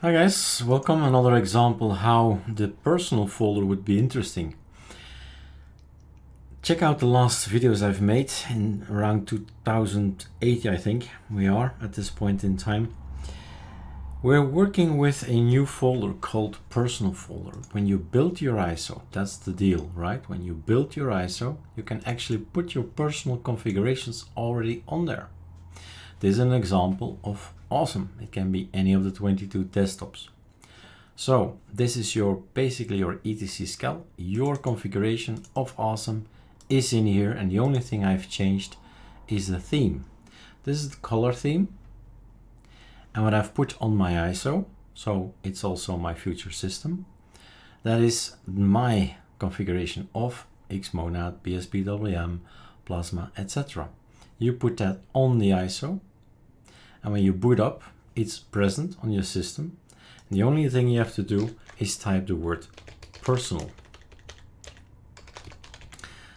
Hi guys, welcome. Another example how the personal folder would be interesting. Check out the last videos I've made in around 2008, I think we are at this point in time. We're working with a new folder called personal folder. When you build your ISO, that's the deal, right? When you build your ISO, you can actually put your personal configurations already on there. This is an example of Awesome. It can be any of the 22 desktops. So this is basically your etc scal. Your configuration of Awesome is in here, and the only thing I've changed is the theme. This is the color theme, and what I've put on my ISO, so it's also my future system, that is my configuration of Xmonad, BSPWM, Plasma, etc. You put that on the ISO, and when you boot up, it's present on your system. And the only thing you have to do is type the word personal.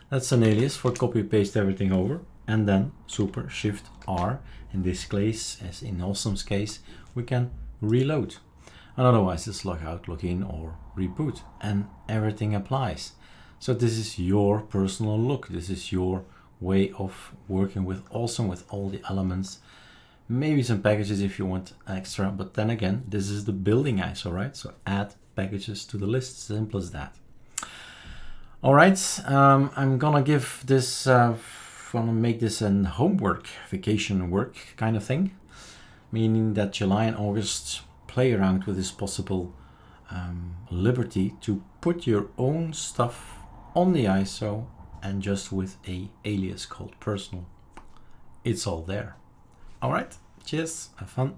That's an alias for copy paste everything over, and then Super Shift R. In this case, as in Awesome's case, we can reload. And otherwise it's log out, log in, or reboot, and everything applies. So this is your personal look. This is your way of working with Awesome, with all the elements. Maybe some packages if you want extra, but then again, this is the building ISO, right? So add packages to the list, simple as that. All right, I'm gonna give this, gonna make this an homework, vacation work kind of thing, meaning that July and August play around with this possible liberty to put your own stuff on the ISO and just with a alias called personal. It's all there. All right, cheers, have fun.